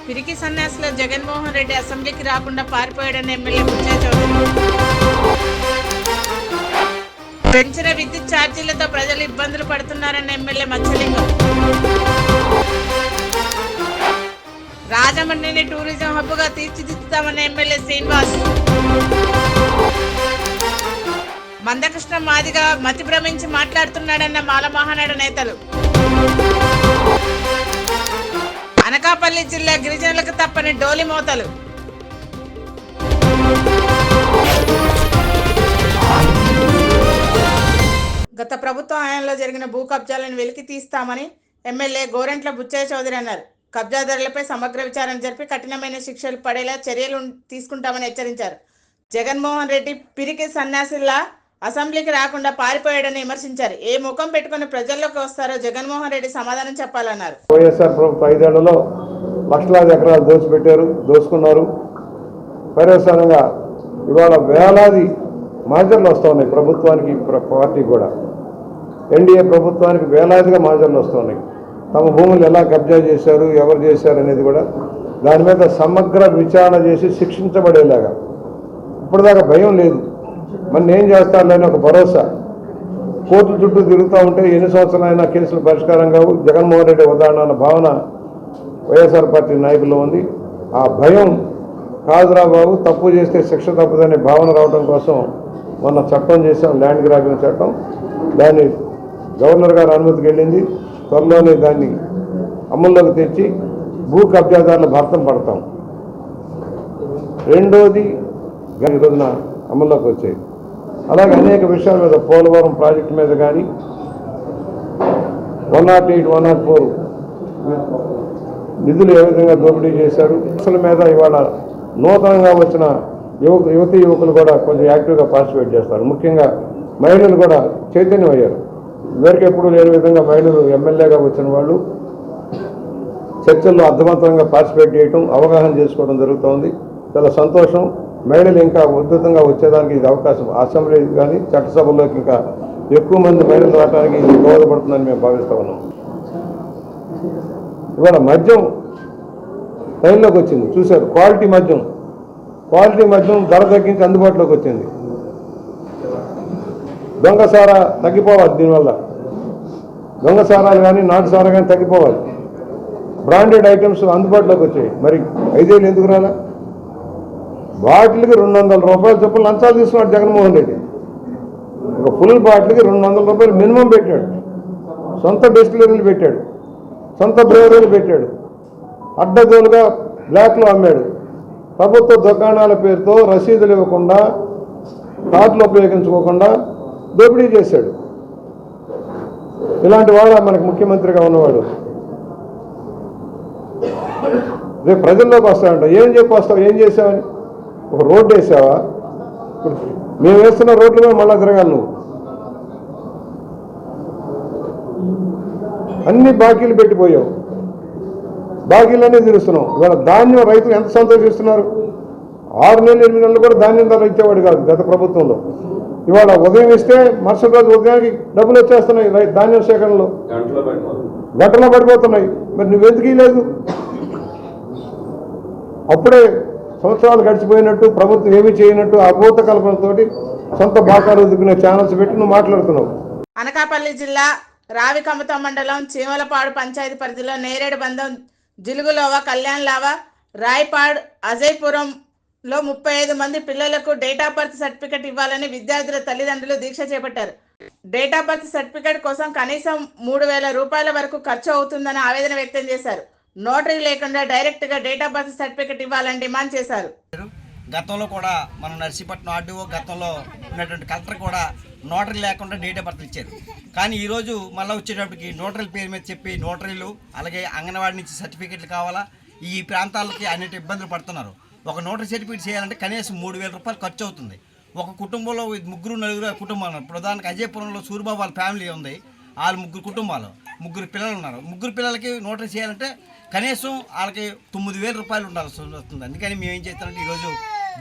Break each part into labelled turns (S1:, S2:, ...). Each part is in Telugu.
S1: పిరికి సన్యాసిలో జగన్మోహన్ రెడ్డి అసెంబ్లీకి రాకుండా పారిపోయాడని ఎమ్మెల్యే బుచ్చయ్య చౌదరి. పెంచిన విద్యుత్ ఛార్జీలతో ప్రజలు ఇబ్బందులు పడుతున్నారన్న ఎమ్మెల్యే మత్స్యలింగం. రాజమండ్రిని టూరిజం హబ్గా తీర్చిదిద్దుతామన్న ఎమ్మెల్యే శ్రీనివాస్. మందకృష్ణ మాదిగా మతి భ్రమించి మాట్లాడుతున్నాడన్న మాల మహానాడు నేతలు. అనకాపల్లి జిల్లా గిరిజనులకు తప్పని డోలి మోతలు. గత ప్రభుత్వ హయాంలో జరిగిన భూ కబ్జాలను వెలికి తీస్తామని ఎమ్మెల్యే గోరంట్ల బుచ్చయ్య చౌదరి అన్నారు. కబ్జాదారులపై సమగ్ర విచారణ జరిపి కఠినమైన శిక్షలు పడేలా చర్యలు తీసుకుంటామని హెచ్చరించారు. జగన్మోహన్ రెడ్డి పిరికి సన్యాసిలా అసెంబ్లీకి రాకుండా పారిపోయాడని విమర్శించారు. ఏ ముఖం పెట్టుకుని ప్రజల్లోకి వస్తారో జగన్మోహన్ రెడ్డి సమాధానం చెప్పాలన్నారు.
S2: వైఎస్ఆర్ ప్రభుత్వం 5 ఏళ్లలో లక్షలాది ఎకరాలు దోచుకున్నారు. పర్యవసానంగా ఇవాళ వేలాది మాజర్లు వస్తూ ఉన్నాయి ప్రభుత్వానికి, పార్టీకి కూడా. ఎన్డీఏ ప్రభుత్వానికి వేలాదిగా మాజర్లు వస్తూ ఉన్నాయి. తమ భూములు ఎలా కబ్జా చేశారు, ఎవరు చేశారు అనేది కూడా దాని మీద సమగ్ర విచారణ చేసి శిక్షించబడేలాగా. ఇప్పటిదాకా భయం లేదు, మరి ఏం చేస్తారులేని ఒక భరోసా. కోర్టు చుట్టూ తిరుగుతూ ఉంటే ఎన్ని సంవత్సరాలైనా కేసులు పరిష్కారం కావు. జగన్మోహన్ రెడ్డి ఉదాహరణ అన్న భావన వైఎస్ఆర్ పార్టీ నాయకుల్లో ఉంది. ఆ భయం కాదురా బాబు, తప్పు చేస్తే శిక్ష తప్పదనే భావన రావడం కోసం మొన్న చట్టం చేసాం, ల్యాండ్ గ్రాబింగ్ చట్టం. దాన్ని గవర్నర్ గారు అనుమతికి వెళ్ళింది. త్వరలోనే దాన్ని అమల్లోకి తెచ్చి భూ కబ్జాదారుల భర్తం పడతాం. రెండోది ఈ రోజున అమల్లోకి వచ్చాయి. అలాగే అనేక విషయాల మీద, పోలవరం ప్రాజెక్టు మీద కానీ, 108, 104 నిధులు ఏ విధంగా దోపిడీ చేశారు, అసలు మీద ఇవాళ నూతనంగా వచ్చిన యువతీ యువకులు కూడా కొంచెం యాక్టివ్గా పార్టిసిపేట్ చేస్తారు. ముఖ్యంగా మహిళలు కూడా చైతన్యం అయ్యారు. ఇదివరకు ఎప్పుడు లేని విధంగా మహిళలు ఎమ్మెల్యేగా వచ్చిన వాళ్ళు చర్చల్లో అర్థవంతంగా పార్టిసిపేట్ చేయడం, అవగాహన చేసుకోవడం జరుగుతోంది. చాలా సంతోషం. మహిళలు ఇంకా ఉద్ధృతంగా వచ్చేదానికి ఇది అవకాశం. అసెంబ్లీ కానీ చట్టసభల్లోకి ఇంకా ఎక్కువ మంది మహిళలు రావడానికి ఇది దోహదపడుతుందని మేము భావిస్తూ ఉన్నాం. ఇవాళ మద్యం లైన్లోకి వచ్చింది, చూశారు. క్వాలిటీ మద్యం ధర తగ్గించి అందుబాటులోకి వచ్చింది. దొంగసారా తగ్గిపోవాలి. దీనివల్ల దొంగసారాలు కానీ నాటు సారా కానీ తగ్గిపోవాలి. బ్రాండెడ్ ఐటమ్స్ అందుబాటులోకి వచ్చాయి. మరి 5 ఏళ్ళు ఎందుకు రాలా? బాటిల్కి 200 రూపాయల చొప్పున లంచాలు తీసుకున్నాడు జగన్మోహన్ రెడ్డి. ఒక ఫుల్ బాటిల్కి 200 రూపాయలు మినిమం పెట్టాడు. సొంత డిస్టిలరీలు పెట్టాడు, సొంత బ్రేవరీలు పెట్టాడు. అడ్డగోలుగా బ్లాక్లో అమ్మాడు. ప్రభుత్వ దుకాణాల పేరుతో రసీదులు ఇవ్వకుండా, కార్డులు ఉపయోగించుకోకుండా దోపిడీ చేశాడు. ఇలాంటి వాడు మనకు ముఖ్యమంత్రిగా ఉన్నవాడు. రేపు ప్రజల్లోకి వస్తాడంట. ఏం చెప్పి వస్తావు, ఏం చేసావని? ఒక రోడ్డు వేసావా? ఇప్పుడు మేము వేస్తున్న రోడ్ల మీద మళ్ళా తిరగాలి నువ్వు. అన్ని బాకీలు పెట్టిపోయావు, బాకీలన్నీ తీరుస్తున్నావు. ఇవాళ ధాన్యం రైతులు ఎంత సంతోషిస్తున్నారు. 6 నెలలు 8 నెలలు కూడా ధాన్యం ధర ఇచ్చేవాడు కాదు గత ప్రభుత్వంలో. ఇవాళ ఉదయం ఇస్తే మరుసటి రోజు ఉదయానికి డబ్బులు వచ్చేస్తున్నాయి. ధాన్యం సేకరణలో గంటలో పడిపోతున్నాయి. మరి నువ్వెందుకు ఇవ్వలేదు? అప్పుడే సంవత్సరాలు గడిచిపోయినట్టు, ప్రభుత్వం ఏమీ చేయనట్టు, అభూత కల్పనతో సొంత బాకాలు ఎదుర్కొనే ఛానల్స్ పెట్టి నువ్వు మాట్లాడుతున్నావు.
S1: అనకాపల్లి జిల్లా రావికమత మండలం చీమలపాడు పంచాయతీ పరిధిలో నేరేడు బంధం, జిలుగులోవ, కళ్యాణ్లావ, రాయపాడ్, అజయ్పురంలో 35 మంది పిల్లలకు డేట్ ఆఫ్ బర్త్ సర్టిఫికెట్ ఇవ్వాలని విద్యార్థుల తల్లిదండ్రులు దీక్ష చేపట్టారు. డేట్ ఆఫ్ బర్త్ సర్టిఫికెట్ కోసం కనీసం 3,000 రూపాయల వరకు ఖర్చు అవుతుందని ఆవేదన వ్యక్తం చేశారు. నోటరీ లేకుండా డైరెక్ట్గా డేట్ ఆఫ్ బర్త్ సర్టిఫికెట్ ఇవ్వాలని డిమాండ్ చేశారు.
S3: గతంలో కూడా మన నర్సీపట్నం ఆర్డీఓ, గతంలో ఉన్నటువంటి కలెక్టర్ కూడా నోటరీ లేకుండా డేట్ ఆఫ్ బర్త్ ఇచ్చారు. కానీ ఈరోజు మళ్ళీ వచ్చేటప్పటికి నోటరీల పేరు మీద చెప్పి నోటరీలు, అలాగే అంగన్వాడీ నుంచి సర్టిఫికెట్లు కావాలా, ఈ ప్రాంతాలకి అన్నిటి ఇబ్బందులు పడుతున్నారు. ఒక నోటరీ సర్టిఫికేట్ చేయాలంటే కనీసం 3,000 రూపాయలు ఖర్చు అవుతుంది. ఒక కుటుంబంలో 3 4 కుటుంబాలు. ప్రధానికి అజయపురంలో సూరిబాబు వాళ్ళ ఫ్యామిలీ ఉంది. వాళ్ళు 3 కుటుంబాలు, 3 పిల్లలు ఉన్నారు. 3 పిల్లలకి నోటరీ చేయాలంటే కనీసం వాళ్ళకి 9,000 రూపాయలు ఉండాల్సి వస్తుంది. అందుకని మేము ఏం చేస్తామంటే ఈరోజు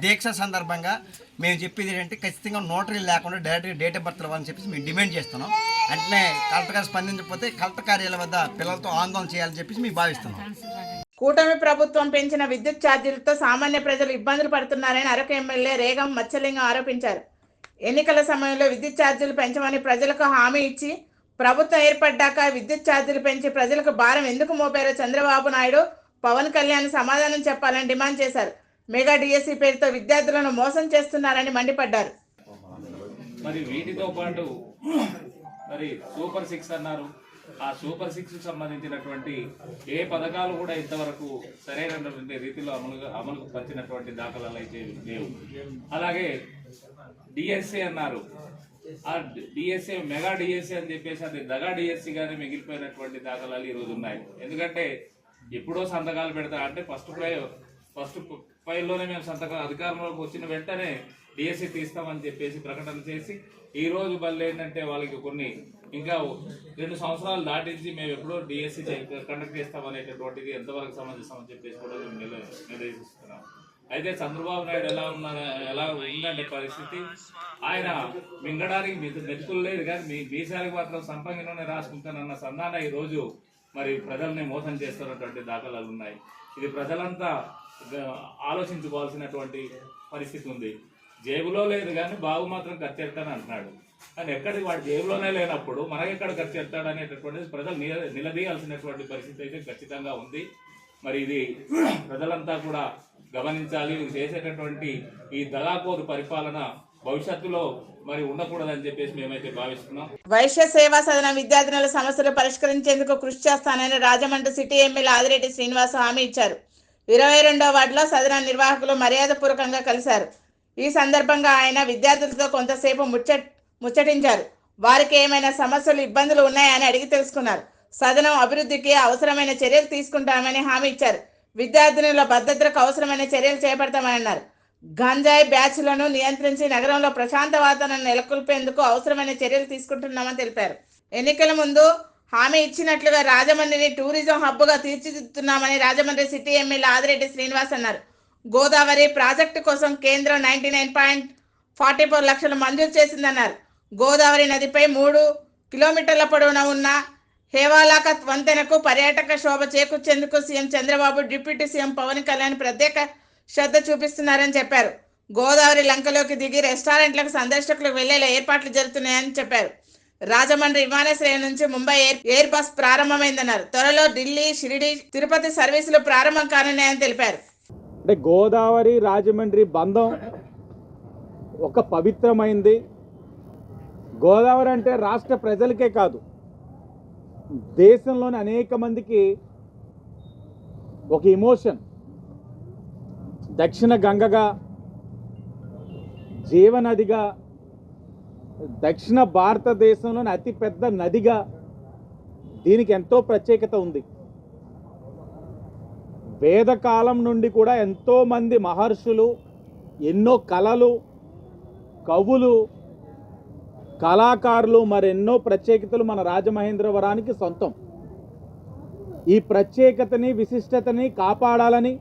S3: దీక్ష సందర్భంగా మేము చెప్పేది ఏంటంటే ఖచ్చితంగా నోటరీ లేకుండా డైరెక్ట్గా డేట్ ఆఫ్ బర్త్ ఇవ్వాలని చెప్పేసి మేము డిమాండ్ చేస్తున్నాం. అంటే కలెక్టర్ గారు స్పందించకపోతే కలెక్టర్ కార్యాలయం వద్ద పిల్లలతో ఆందోళన చేయాలని చెప్పేసి మేము భావిస్తున్నాం.
S1: కూటమి ప్రభుత్వం పెంచిన విద్యుత్ ఛార్జీలతో సామాన్య ప్రజలు ఇబ్బందులు పడుతున్నారని అరకు ఎమ్మెల్యే రేగం మచ్చలింగం ఆరోపించారు. ఎన్నికల సమయంలో విద్యుత్ ఛార్జీలు పెంచమని ప్రజలకు హామీ ఇచ్చి ప్రభుత్వం ఏర్పడ్డాక విద్యుత్ ఛార్జీలు పెంచి ప్రజలకు భారం ఎందుకు మోపారో చంద్రబాబు నాయుడు, పవన్ కళ్యాణ్ సమాధానం చెప్పాలని డిమాండ్ చేశారు. మెగా డిఎస్సి పేరుతో విద్యార్థులను మోసం చేస్తున్నారని మండిపడ్డారు.
S4: మరి వీటితో పాటు మరి సూపర్ 6 అన్నారు. ఆ సూపర్ 6 సంబంధించినటువంటి ఏ పథకాలు కూడా ఇంతవరకు సరైనటువంటి రీతిలో అమలుకు పరిచినటువంటి దాఖలాలు అయితే లేవు. అలాగే డిఎస్సి అన్నారు. ఆ డిఎస్సి మెగా డిఎస్సి అని చెప్పేసి అది దగా డిఎస్సిగానే మిగిలిపోయినటువంటి దాఖలాలు ఈరోజు ఉన్నాయి. ఎందుకంటే ఎప్పుడో సంతకాలు పెడతా అంటే ఫస్ట్ ఫైల్లోనే మేము సంతకాలు అధికారంలోకి వచ్చిన వెంటనే డిఎస్సి తీస్తామని చెప్పేసి ప్రకటన చేసి ఈ రోజు మళ్ళీ ఏంటంటే వాళ్ళకి కొన్ని ఇంకా 2 సంవత్సరాలు దాటించి మేము ఎప్పుడో డిఎస్సి కండక్ట్ చేస్తామనేటటువంటిది ఎంతవరకు సమంజసమని చెప్పేసి కూడా మేము నిర్దేశిస్తున్నాం. అయితే చంద్రబాబు నాయుడు ఎలా ఉందంటే పరిస్థితి, ఆయన మింగడానికి మెతుకులు లేదు కానీ మీసాలకు మాత్రం సంపంగిలోనే రాసుకుంటానన్న సంధాన ఈ రోజు మరి ప్రజల్ని మోసం చేస్తున్నటువంటి దాఖలాలు ఉన్నాయి. ఇది ప్రజలంతా ఆలోచించుకోవాల్సినటువంటి పరిస్థితి ఉంది. జేబులో లేదు కానీ బాబు మాత్రం ఖర్చు పెడతాను అంటున్నాడు. కానీ ఎక్కడికి వాడు జేబులోనే లేనప్పుడు మనకెక్కడ ఖర్చు పెడతాడు అనేటటువంటిది ప్రజలు నిలదీయాల్సినటువంటి పరిస్థితి అయితే ఖచ్చితంగా ఉంది. మరి ఇది ప్రజలంతా కూడా గమనించాలి. చేసేటటువంటి ఈ దగాకోరు పరిపాలన భవిష్యత్తులో మరి ఉండకూడదని చెప్పేసి మేమైతే భావిస్తున్నాం.
S1: వైశ్య సేవా సదన విద్యార్థినుల సమస్యలు పరిష్కరించేందుకు కృషి చేస్తానని రాజమండ్రి సిటీ ఎమ్మెల్యే ఆదిరెడ్డి శ్రీనివాస్ హామీ ఇచ్చారు. 22వ వార్డులో సదన నిర్వాహకులు మర్యాదపూర్వకంగా కలిశారు. ఈ సందర్భంగా ఆయన విద్యార్థులతో కొంతసేపు ముచ్చటించారు. వారికి ఏమైనా సమస్యలు, ఇబ్బందులు ఉన్నాయని అడిగి తెలుసుకున్నారు. సదనం అభివృద్ధికి అవసరమైన చర్యలు తీసుకుంటామని హామీ ఇచ్చారు. విద్యార్థినుల భద్రతకు అవసరమైన చర్యలు చేపడతామని అన్నారు. గంజాయి బ్యాచ్లను నియంత్రించి నగరంలో ప్రశాంత వాతావరణం నెలకొల్పేందుకు అవసరమైన చర్యలు తీసుకుంటున్నామని తెలిపారు. ఎన్నికల ముందు హామీ ఇచ్చినట్లుగా రాజమండ్రిని టూరిజం హబ్గా తీర్చిదిద్దుతున్నామని రాజమండ్రి సిటీ ఎమ్మెల్యే ఆదిరెడ్డి శ్రీనివాస్ అన్నారు. గోదావరి ప్రాజెక్టు కోసం కేంద్రం 99.44 లక్షలు మంజూరు చేసిందన్నారు. గోదావరి నదిపై 3 కిలోమీటర్ల పొడవున ఉన్న హేవాలాకత్ వంతెనకు పర్యాటక శోభ చేకూర్చేందుకు CM Chandrababu, deputy CM Pawan Kalyan ప్రత్యేక శ్రద్ధ చూపిస్తున్నారని చెప్పారు. గోదావరి లంకలోకి దిగి రెస్టారెంట్లకు సందర్శకులకు వెళ్లేలా ఏర్పాట్లు జరుగుతున్నాయని చెప్పారు. రాజమండ్రి విమానాశ్రయం నుంచి ముంబై ఎయిర్ బస్ ప్రారంభమైందన్నారు. త్వరలో ఢిల్లీ, షిరిడి, తిరుపతి సర్వీసులు ప్రారంభం కానున్నాయని తెలిపారు.
S5: అంటే గోదావరి రాజమండ్రి బంధం ఒక పవిత్రమైంది. గోదావరి అంటే రాష్ట్ర ప్రజలకే కాదు, దేశంలోని అనేక మందికి ఒక ఎమోషన్. దక్షిణ గంగగా, జీవనదిగా, దక్షిణ భారతదేశంలోని అతిపెద్ద నదిగా దీనికి ఎంతో ప్రత్యేకత ఉంది. వేదకాలం నుండి కూడా ఎంతోమంది మహర్షులు, ఎన్నో కళలు, కవులు, కళాకారులు, మరెన్నో ప్రత్యేకతలు మన రాజమహేంద్రవరానికి సొంతం. ఈ ప్రత్యేకతని, విశిష్టతని కాపాడాలని,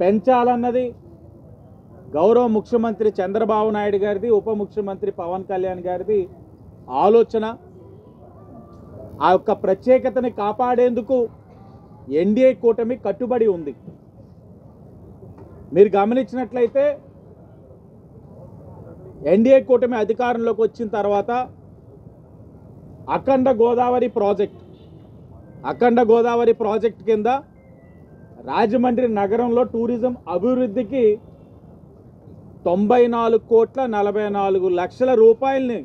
S5: పెంచాలన్నది గౌరవ ముఖ్యమంత్రి చంద్రబాబు నాయుడు గారిది, ఉప ముఖ్యమంత్రి పవన్ కళ్యాణ్ గారిది ఆలోచన. ఆ యొక్క ప్రత్యేకతని కాపాడేందుకు ఎన్డీఏ కూటమి కట్టుబడి ఉంది. మీరు గమనించినట్లయితే ఎన్డీఏ కూటమి అధికారంలోకి వచ్చిన తర్వాత అఖండ గోదావరి ప్రాజెక్ట్ కింద రాజమండ్రి నగరంలో టూరిజం అభివృద్ధికి 94,44,00,000 రూపాయలని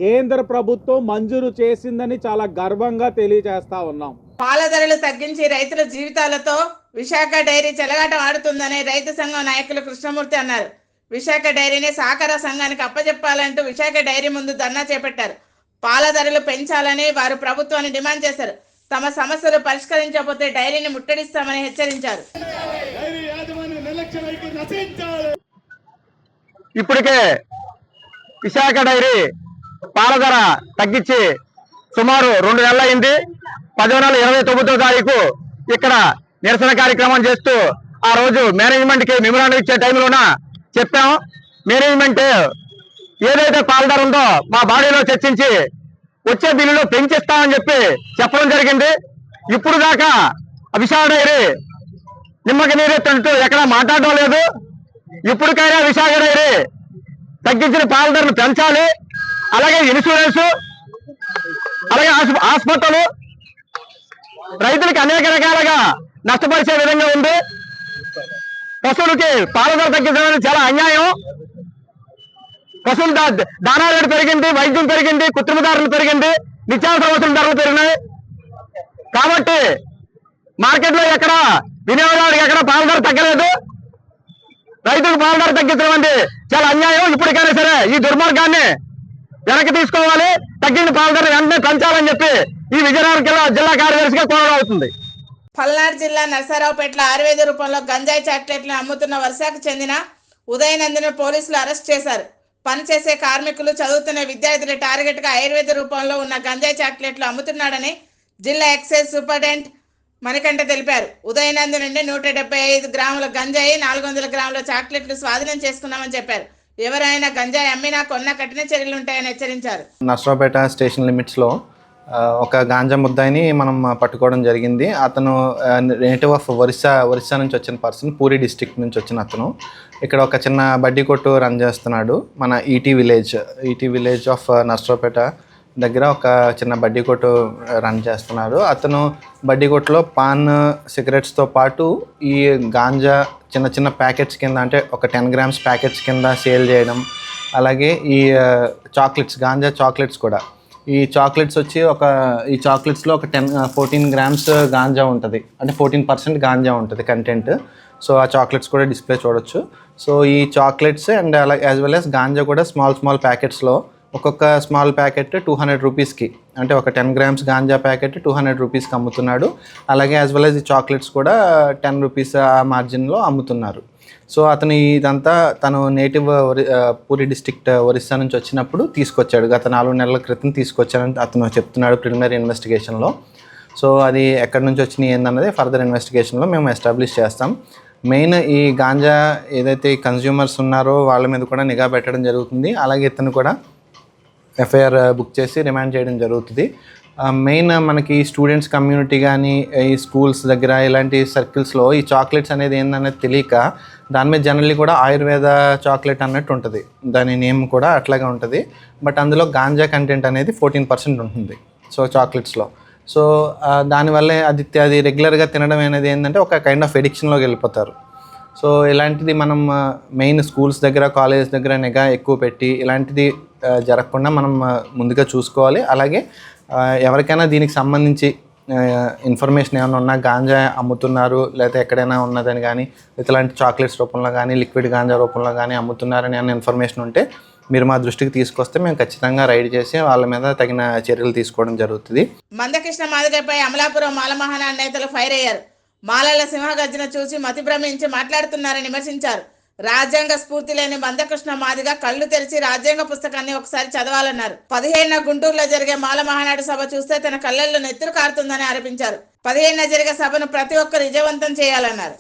S5: కేంద్ర ప్రభుత్వం మంజూరు చేసిందని చాలా గర్వంగా తెలియజేస్తా ఉన్నాం.
S1: పాల ధరలు తగ్గించి రైతుల జీవితాలతో విశాఖ డైరీ చెలగాటం ఆడుతుందని రైతు సంఘం నాయకులు కృష్ణమూర్తి అన్నారు. విశాఖ డైరీని సహకార సంఘానికి అప్పచెప్పాలంటూ విశాఖ డైరీ ముందు ధర్నా చేపట్టారు. పాల ధరలు పెంచాలని వారు ప్రభుత్వాన్ని డిమాండ్ చేశారు. తమ సమస్యలు పరిష్కరించకపోతే డైరీని ముట్టడిస్తామని హెచ్చరించారు.
S6: ఇప్పటికే విశాఖ డైరీ పాల ధర తగ్గించి సుమారు 2 నెలలు అయింది. 10వ నెల 29వ తారీఖు ఇక్కడ నిరసన కార్యక్రమం చేస్తూ ఆ రోజు మేనేజ్మెంట్ కి మెమోరాండం ఇచ్చే టైంలోన చెప్పాం. మేనేజ్మెంట్ ఏదైతే పాల ధర ఉందో మా బాడీలో చర్చించి వచ్చే బిల్లులో పెంచిస్తామని చెప్పి చెప్పడం జరిగింది. ఇప్పుడు దాకా విశాఖ డైరీ నిమ్మకి నీరెత్తంటూ ఎక్కడ మాట్లాడడం లేదు. ఇప్పటికైనా విశాఖ డైరీ తగ్గించిన పాల ధరలు పెంచాలి. అలాగే ఇన్సూరెన్స్, అలాగే హాస్పిటల్ రైతులకి అనేక రకాలుగా నష్టపరిచే విధంగా ఉంది. పశువులకి పాల ధర తగ్గించడం అనేది చాలా అన్యాయం. పశువుల దానా రేటు పెరిగింది, వైద్యం పెరిగింది, కృత్రిమ ధరలు పెరిగింది, నిత్యావసర వస్తువుల ధరలు పెరిగినాయి. కాబట్టి మార్కెట్లో ఎక్కడ వినియోగదారుడికి ఎక్కడ పాల ధర తగ్గలేదు. రైతులకు పాల ధర తగ్గించడం అంటే చాలా అన్యాయం. ఇప్పటికైనా సరే ఈ దుర్మార్గాన్ని వెనక్కి తీసుకోవాలి. తగ్గిన పాల ధర వెంటనే పెంచాలని చెప్పి ఈ విజయనగరం జిల్లా కార్యదర్శిగా కోరడం అవుతుంది.
S1: పల్నాడు జిల్లా నరసరావుపేటలో ఆయుర్వేద రూపంలో గంజాయి చాక్లెట్లను అమ్ముతున్న వర్షాకు చెందిన ఉదయనందిని పోలీసులు అరెస్ట్ చేశారు. పనిచేసే కార్మికులు, చదువుతున్న విద్యార్థుల టార్గెట్ గా ఆయుర్వేద రూపంలో ఉన్న గంజాయి చాక్లెట్లు అమ్ముతున్నాడని జిల్లా ఎక్సైజ్ సూపరింటెండెంట్ మణికంఠ తెలిపారు. ఉదయనంది నుండి 175 గ్రాముల గంజాయి, 400 గ్రాముల చాక్లెట్లు స్వాధీనం చేసుకున్నామని చెప్పారు. ఎవరైనా గంజాయి అమ్మినా కొన్న కఠిన చర్యలు ఉంటాయని హెచ్చరించారు.
S7: నర్సరావుపేట స్టేషన్ లిమిట్స్లో ఒక గాంజా ముద్దాయిని మనం పట్టుకోవడం జరిగింది. అతను నేటివ్ ఆఫ్ ఒరిస్సా నుంచి వచ్చిన పర్సన్, పూరి డిస్ట్రిక్ట్ నుంచి వచ్చిన అతను ఇక్కడ ఒక చిన్న బడ్డీ కొట్టు రన్ చేస్తున్నాడు. మన ఈటీ విలేజ్ ఆఫ్ నర్సరావుపేట దగ్గర ఒక చిన్న బడ్డీ కొట్టు రన్ చేస్తున్నారు. అతను బడ్డీ కొట్టులో పాన్, సిగరెట్స్తో పాటు ఈ గాంజా చిన్న చిన్న ప్యాకెట్స్ కింద, అంటే ఒక 10 గ్రామ్స్ ప్యాకెట్స్ కింద సేల్ చేయడం. అలాగే ఈ చాక్లెట్స్, గాంజా చాక్లెట్స్ కూడా, ఈ చాక్లెట్స్ వచ్చి ఈ చాక్లెట్స్లో ఒక 14 గ్రామ్స్ గాంజా ఉంటుంది, అంటే 14% గాంజా ఉంటుంది కంటెంట్. సో ఆ చాక్లెట్స్ కూడా డిస్ప్లే చూడొచ్చు. సో ఈ చాక్లెట్స్ అండ్ అలా యాజ్ వెల్ యాజ్ గాంజా కూడా స్మాల్ ప్యాకెట్స్లో ఒక్కొక్క స్మాల్ ప్యాకెట్ 200 రూపీస్కి, అంటే ఒక 10 గ్రామ్స్ గాంజా ప్యాకెట్ 200 రూపీస్కి అమ్ముతున్నాడు. అలాగే యాజ్ వెల్ యాజ్ ఈ చాక్లెట్స్ కూడా 10 రూపీస్ ఆ మార్జిన్లో అమ్ముతున్నారు. సో అతను ఇదంతా తను నేటివ్ పూరి డిస్ట్రిక్ట్ ఒరిస్సా నుంచి వచ్చినప్పుడు తీసుకొచ్చాడు. గత 4 నెలల క్రితం తీసుకొచ్చాడని అతను చెప్తున్నాడు ప్రిలిమినరీ ఇన్వెస్టిగేషన్లో. సో అది ఎక్కడి నుంచి వచ్చినాయి ఏందన్నది ఫర్దర్ ఇన్వెస్టిగేషన్లో మేము ఎస్టాబ్లిష్ చేస్తాం. మెయిన్ ఈ గాంజా ఏదైతే కన్జ్యూమర్స్ ఉన్నారో వాళ్ళ మీద కూడా నిఘా పెట్టడం జరుగుతుంది. అలాగే ఇతను కూడా ఎఫ్ఐఆర్ బుక్ చేసి రిమాండ్ చేయడం జరుగుతుంది. మెయిన్ మనకి స్టూడెంట్స్ కమ్యూనిటీ కానీ ఈ స్కూల్స్ దగ్గర ఇలాంటి సర్కిల్స్లో ఈ చాక్లెట్స్ అనేది ఏందనేది తెలియక దాని మీద జనరల్లీ కూడా ఆయుర్వేద చాక్లెట్ అన్నట్టు ఉంటుంది, దాని నేమ్ కూడా అట్లాగే ఉంటుంది. బట్ అందులో గాంజా కంటెంట్ అనేది 14% ఉంటుంది సో చాక్లెట్స్లో. సో దానివల్లే అది రెగ్యులర్గా తినడం అనేది ఏంటంటే ఒక కైండ్ ఆఫ్ ఎడిక్షన్లోకి వెళ్ళిపోతారు. సో ఇలాంటిది మనం మెయిన్ స్కూల్స్ దగ్గర, కాలేజ్ దగ్గర నిఘా ఎక్కువ పెట్టి ఇలాంటిది జరగకుండా మనం ముందుగా చూసుకోవాలి. అలాగే ఎవరికైనా దీనికి సంబంధించి ఇన్ఫర్మేషన్ ఏమైనా ఉన్నా, గాంజా అమ్ముతున్నారు లేదా ఎక్కడైనా ఉన్నదని కానీ, ఇలాంటి చాక్లెట్స్ రూపంలో కానీ, లిక్విడ్ గాంజా రూపంలో కానీ అమ్ముతున్నారని అన్న ఇన్ఫర్మేషన్ ఉంటే మీరు మా దృష్టికి తీసుకొస్తే మేము ఖచ్చితంగా రైడ్ చేసి వాళ్ళ మీద తగిన చర్యలు తీసుకోవడం జరుగుతుంది.
S1: మందకృష్ణ మాదిగపై అమలాపురం మాల మహానాడు నేతలు ఫైర్ అయ్యారు. మాలల సింహగర్జన చూసి మతి భ్రమించి మాట్లాడుతున్నారని విమర్శించారు. రాజ్యాంగ స్ఫూర్తి లేని మందకృష్ణ మాదిగ కళ్ళు తెరిచి రాజ్యాంగ పుస్తకాన్ని ఒకసారి చదవాలన్నారు. 17న గుంటూరులో జరిగే మాల మహానాడు సభ చూస్తే తన కళ్ళల్లో నెత్తురు కారుతుందని ఆరోపించారు. 15న జరిగే సభను ప్రతి ఒక్కరు విజయవంతం చేయాలన్నారు.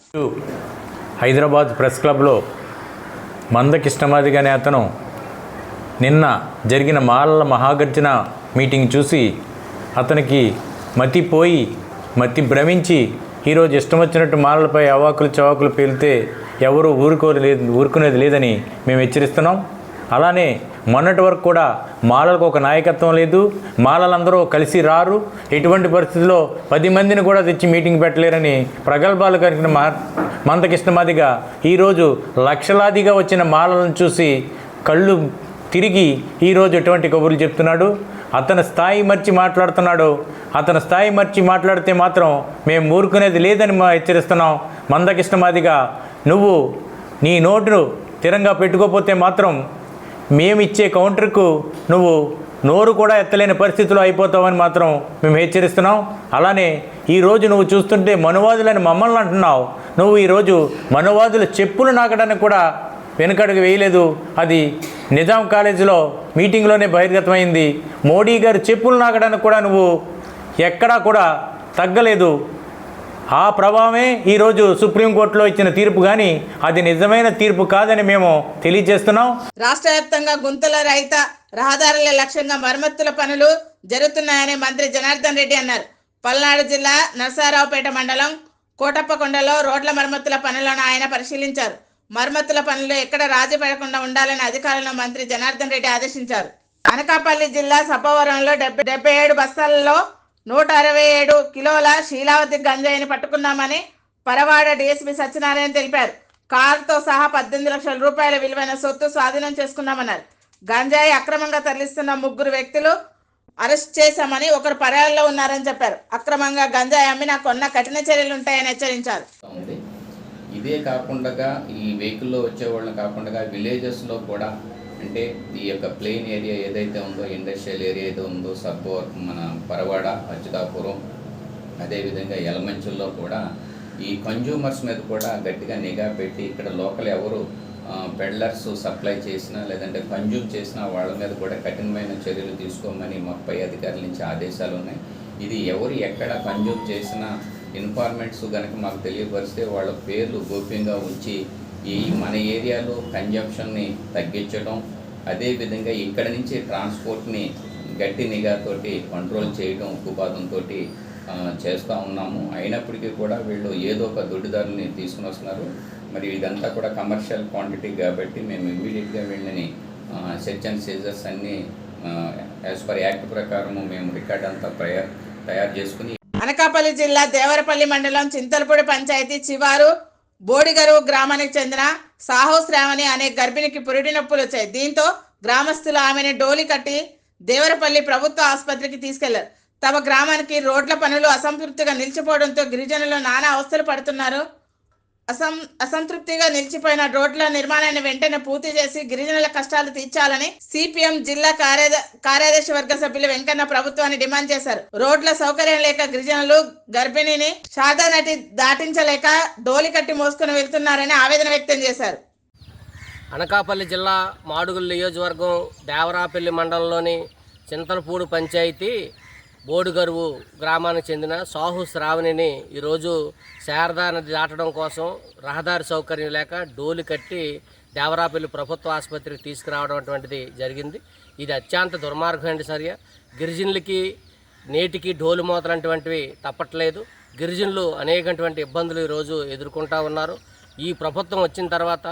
S8: హైదరాబాద్ ప్రెస్ క్లబ్లో మందకృష్ణ మాదిగ అనే అతను నిన్న జరిగిన మాలల మహాగర్జన మీటింగ్ చూసి అతనికి మతి భ్రమించి ఈరోజు ఇష్టం వచ్చినట్టు మాలలపై అవాకులు చవాకులు పేలితే ఎవరు ఊరుకునేది లేదని మేము హెచ్చరిస్తున్నాం. అలానే మొన్నటి వరకు కూడా మాలలకు ఒక నాయకత్వం లేదు, మాలలందరూ కలిసి రారు, ఎటువంటి పరిస్థితుల్లో 10 మందిని కూడా తెచ్చి మీటింగ్ పెట్టలేరని ప్రగల్భాలు కలిగిన మందకృష్ణ మాదిగ ఈరోజు లక్షలాదిగా వచ్చిన మాలలను చూసి కళ్ళు తిరిగి ఈరోజు ఎటువంటి కబుర్లు చెప్తున్నాడు. అతని స్థాయి మర్చి మాట్లాడుతున్నాడు. అతని స్థాయి మర్చి మాట్లాడితే మాత్రం మేము ఊరుకునేది లేదని హెచ్చరిస్తున్నాం. మందకృష్ణ మాదిగ నువ్వు నీ నోటును స్థిరంగా పెట్టుకోకపోతే మాత్రం మేమిచ్చే కౌంటర్కు నువ్వు నోరు కూడా ఎత్తలేని పరిస్థితిలో అయిపోతావని మాత్రం మేము హెచ్చరిస్తున్నాం. అలానే ఈరోజు నువ్వు చూస్తుంటే మనువాదులని మమ్మల్ని అంటున్నావు. నువ్వు ఈరోజు మనువాదుల చెప్పులు నాకడానికి కూడా వెనుకడుగు వేయలేదు. అది నిజాం కాలేజీలో మీటింగ్లోనే బహిర్గతమైంది. మోడీ గారు చెప్పులు నాకడానికి కూడా నువ్వు ఎక్కడా కూడా తగ్గలేదు. ఆ ప్రభావమే ఈరోజు సుప్రీంకోర్టులో ఇచ్చిన తీర్పు కానీ అది నిజమైన తీర్పు కాదని మేము తెలియజేస్తున్నాం.
S1: రాష్ట్ర వ్యాప్తంగా గుంతల రహిత రహదారుల లక్ష్యంగా మరమ్మతుల పనులు జరుగుతున్నాయని మంత్రి జనార్దన్ రెడ్డి అన్నారు. పల్నాడు జిల్లా నరసరావుపేట మండలం కోటప్పకొండలో రోడ్ల మరమ్మతుల పనులను ఆయన పరిశీలించారు. మరమ్మతుల పనులు ఎక్కడ రాజీ పడకుండా ఉండాలని అధికారులను మంత్రి జనార్దన్ రెడ్డి ఆదేశించారు. అనకాపల్లి జిల్లా సబ్బవరంలో 77 బస్తాలలో 167 కిలోల శీలావతి గంజాయిని పట్టుకున్నామని పరవాడ డీఎస్పీ సత్యనారాయణ తెలిపారు. కారుతో సహా 18 లక్షల రూపాయల విలువైన సొత్తు స్వాధీనం చేసుకున్నామన్నారు. గంజాయి అక్రమంగా తరలిస్తున్న 3 వ్యక్తులు అరెస్ట్ చేశామని, ఒకరు పరారీలో ఉన్నారని చెప్పారు. అక్రమంగా గంజాయి అమ్మినా కొన్న కఠిన చర్యలు ఉంటాయని హెచ్చరించారు.
S9: ఇదే కాకుండా ఈ వెహికల్లో వచ్చేవాళ్ళని కాకుండా విలేజెస్లో కూడా, అంటే ఈ యొక్క ప్లెయిన్ ఏరియా ఏదైతే ఉందో, ఇండస్ట్రియల్ ఏరియా ఏదో ఉందో, మన పరవాడ, అచ్యుతాపురం, అదేవిధంగా యలమంచుల్లో కూడా ఈ కన్జ్యూమర్స్ మీద కూడా గట్టిగా నిఘా పెట్టి ఇక్కడ లోకల్ ఎవరు పెడ్లర్స్ సప్లై చేసినా లేదంటే కన్జ్యూమ్ చేసినా వాళ్ళ మీద కూడా కఠినమైన చర్యలు తీసుకోమని మాకు పై అధికారుల నుంచి ఆదేశాలు ఉన్నాయి. ఇది ఎవరు ఎక్కడ కన్జ్యూమ్ చేసినా ఇన్ఫార్మెంట్స్ కనుక మాకు తెలియపరిస్తే వాళ్ళ పేర్లు గోప్యంగా ఉంచి ఈ మన ఏరియాలో కన్జంప్షన్ని తగ్గించడం, అదేవిధంగా ఇక్కడ నుంచి ట్రాన్స్పోర్ట్ని గట్టి నిఘాతోటి కంట్రోల్ చేయడం ఉక్కుపాదంతో చేస్తూ ఉన్నాము. అయినప్పటికీ కూడా వీళ్ళు ఏదో ఒక దొడ్డిదారుని తీసుకుని వస్తున్నారు. మరి ఇదంతా కూడా కమర్షియల్ క్వాంటిటీ కాబట్టి మేము ఇమ్మీడియట్గా వీళ్ళని సెర్చ్ అండ్ సీజర్స్ అన్నీ యాజ్ పర్ యాక్ట్ ప్రకారము మేము రికార్డ్ అంతా తయారు చేసుకుని.
S1: అనకాపల్లి జిల్లా దేవరపల్లి మండలం చింతలపూడి పంచాయతీ చివారు బోడిగరువు గ్రామానికి చెందిన సాహు శ్రావణి అనే గర్భిణికి పురిటి నొప్పులు వచ్చాయి. దీంతో గ్రామస్తులు ఆమెను డోలి కట్టి దేవరపల్లి ప్రభుత్వ ఆసుపత్రికి తీసుకెళ్లారు. తమ గ్రామానికి రోడ్ల పనులు అసంతృప్తిగా నిలిచిపోవడంతో గిరిజనులు నానా అవస్థలు పడుతున్నారు. అసంతృప్తిగా నిలిచిపోయిన రోడ్ల నిర్మాణాన్ని వెంటనే పూర్తి చేసి గిరిజనుల కష్టాలు తీర్చాలని సిపిఎం జిల్లా కార్యదర్శి వర్గ సభ్యులు వెంకన్న ప్రభుత్వాన్ని డిమాండ్ చేశారు. రోడ్ల సౌకర్యం లేక గిరిజనులు గర్భిణిని శారదా నది దాటించలేక డోలి కట్టి మోసుకుని వెళ్తున్నారని ఆవేదన వ్యక్తం చేశారు.
S10: అనకాపల్లి జిల్లా మాడుగుల నియోజకవర్గం దేవరాపల్లి మండలంలోని చింతలపూడి పంచాయతీ బోడిగరువు గ్రామానికి చెందిన సాహు శ్రావణిని ఈరోజు శారదా నది దాటడం కోసం రహదారి సౌకర్యం లేక డోలి కట్టి దేవరాపల్లి ప్రభుత్వ ఆసుపత్రికి తీసుకురావడం అటువంటిది జరిగింది. ఇది అత్యంత దుర్మార్గమైన చర్య. గిరిజనులకి నేటికి డోలు మోతలంటువంటివి తప్పట్లేదు. గిరిజనులు అనేకటువంటి ఇబ్బందులు ఈరోజు ఎదుర్కొంటూ ఉన్నారు. ఈ ప్రభుత్వం వచ్చిన తర్వాత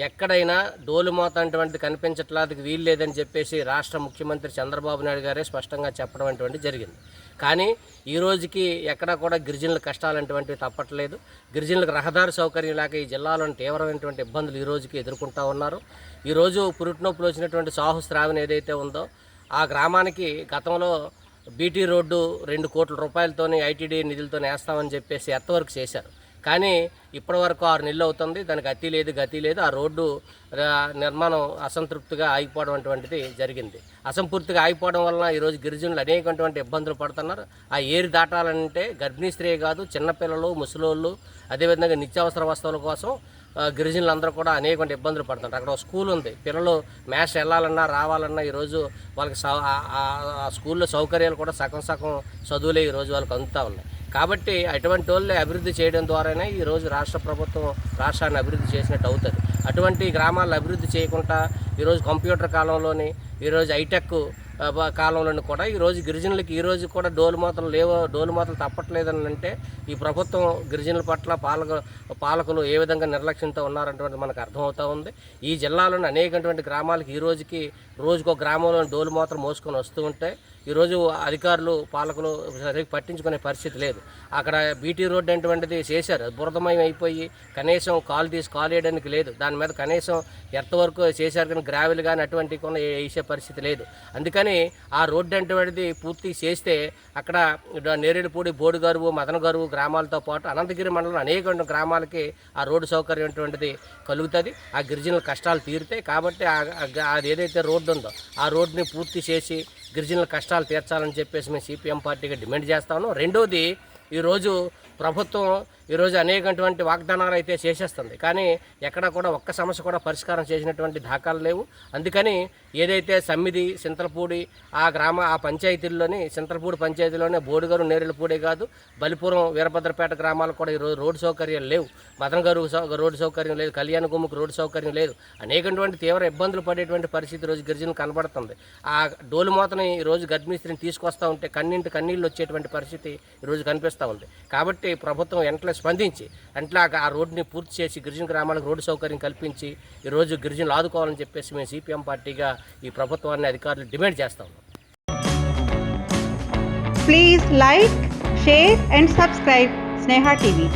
S10: ఎక్కడైనా డోలు మోత అటువంటిది కనిపించట్లేదు, వీలు లేదని చెప్పేసి రాష్ట్ర ముఖ్యమంత్రి చంద్రబాబు నాయుడు గారే స్పష్టంగా చెప్పడం అటువంటిది జరిగింది. కానీ ఈ రోజుకి ఎక్కడా కూడా గిరిజనుల కష్టాలు అటువంటివి తప్పట్లేదు. గిరిజనులకు రహదారి సౌకర్యం లేక ఈ జిల్లాలోని తీవ్రమైనటువంటి ఇబ్బందులు ఈ రోజుకి ఎదుర్కొంటూ ఉన్నారు. ఈరోజు పురుటినొప్పులు వచ్చినటువంటి సాహు శ్రావణి ఏదైతే ఉందో ఆ గ్రామానికి గతంలో బీటీ రోడ్డు 2 కోట్ల రూపాయలతోని ఐటీడీ నిధులతో వేస్తామని చెప్పేసి ఎంతవరకు చేశారు. కానీ ఇప్పటి వరకు 6 నెలలు అవుతుంది, దానికి గతి లేదు. ఆ రోడ్డు నిర్మాణం అసంతృప్తిగా ఆగిపోవడం అటువంటిది జరిగింది. అసంపూర్తిగా ఆగిపోవడం వలన ఈరోజు గిరిజనులు అనేకటువంటి ఇబ్బందులు పడుతున్నారు. ఆ ఏరి దాటాలంటే గర్భిణీ స్త్రీ కాదు, చిన్నపిల్లలు, ముసలోళ్ళు, అదేవిధంగా నిత్యావసర వస్తువుల కోసం గిరిజనులందరూ కూడా అనేకటువంటి ఇబ్బందులు పడుతుంటారు. అక్కడ ఒక స్కూల్ ఉంది, పిల్లలు మ్యాథ్స్ వెళ్ళాలన్నా రావాలన్నా ఈరోజు వాళ్ళకి ఆ స్కూల్లో సౌకర్యాలు కూడా సగం చదువులే ఈరోజు వాళ్ళకి అందుతూ ఉన్నాయి. కాబట్టి అటువంటి వాళ్ళని అభివృద్ధి చేయడం ద్వారానే ఈరోజు రాష్ట్ర ప్రభుత్వం రాష్ట్రాన్ని అభివృద్ధి చేసినట్టు అవుతుంది. అటువంటి గ్రామాలను అభివృద్ధి చేయకుండా ఈరోజు కంప్యూటర్ కాలంలోని, ఈరోజు హైటెక్ కాలంలోని కూడా ఈరోజు గిరిజనులకి ఈరోజు కూడా డోలు మూతలు తప్పట్లేదని అంటే ఈ ప్రభుత్వం గిరిజనుల పట్ల పాలకులు ఏ విధంగా నిర్లక్ష్యంతో ఉన్నారనేటువంటి మనకు అర్థమవుతూ ఉంది. ఈ జిల్లాలోని అనేకటువంటి గ్రామాలకి ఈ రోజుకో గ్రామంలో డోలు మూతలు మోసుకొని వస్తూ ఉంటే ఈరోజు అధికారులు పాలకులు సరిగ్గా పట్టించుకునే పరిస్థితి లేదు. అక్కడ బీటీ రోడ్డు అటువంటిది చేశారు, బురదమయం అయిపోయి కనీసం కాలు వేయడానికి లేదు. దాని మీద కనీసం ఎర్త్ వరకు చేశారు కానీ గ్రావెల్ కానీ అటువంటి కొన్ని వేసే పరిస్థితి లేదు. అందుకని ఆ రోడ్డు అటువంటిది పూర్తి చేస్తే అక్కడ నేరేడుపూడి, బోడిగరువు, మదనగరువు గ్రామాలతో పాటు అనంతగిరి మండలం అనేక గ్రామాలకి ఆ రోడ్డు సౌకర్యం అటువంటిది కలుగుతుంది. ఆ గిరిజనుల కష్టాలు తీరుతాయి. కాబట్టి అది ఏదైతే రోడ్డు ఉందో ఆ రోడ్డుని పూర్తి చేసి గిరిజనుల కష్టాలు తీర్చాలని చెప్పేసి మేము సిపిఎం పార్టీగా డిమాండ్ చేస్తాను. రెండోది, ఈరోజు ప్రభుత్వం ఈరోజు అనేకటువంటి వాగ్దానాలు అయితే చేసేస్తుంది, కానీ ఎక్కడ కూడా ఒక్క సమస్య కూడా పరిష్కారం చేసినటువంటి దాఖలు లేవు. అందుకని ఏదైతే సమ్మిది, సింతలపూడి ఆ పంచాయతీల్లోని సింతలపూడి పంచాయతీలోనే బోడుగారు, నేరేళ్ళపూడే కాదు, బలిపురం, వీరభద్రపేట గ్రామాలకు కూడా ఈరోజు రోడ్డు సౌకర్యాలు లేవు. మదనగారు రోడ్డు సౌకర్యం లేదు, కళ్యాణ గుమ్మకు రోడ్డు సౌకర్యం లేదు. అనేకటువంటి తీవ్ర ఇబ్బందులు పడేటువంటి పరిస్థితి ఈరోజు గిరిజనులు కనబడుతుంది. ఆ డోలు మోతని ఈరోజు గడ్మిస్త్రిని తీసుకొస్తూ ఉంటే కన్నీళ్ళు వచ్చేటువంటి పరిస్థితి ఈరోజు కనిపిస్తూ ఉంది. కాబట్టి ప్రభుత్వం వెంటనే స్పందించి ఆ రోడ్డుని పూర్తి చేసి గిరిజన గ్రామాలకు రోడ్డు సౌకర్యం కల్పించి ఈరోజు గిరిజనులు ఆదుకోవాలని చెప్పేసి మేము సిపిఎం పార్టీగా ఈ ప్రభుత్వాన్ని అధికారులు డిమాండ్ చేస్తాం.
S11: Please like, share and subscribe Sneha TV.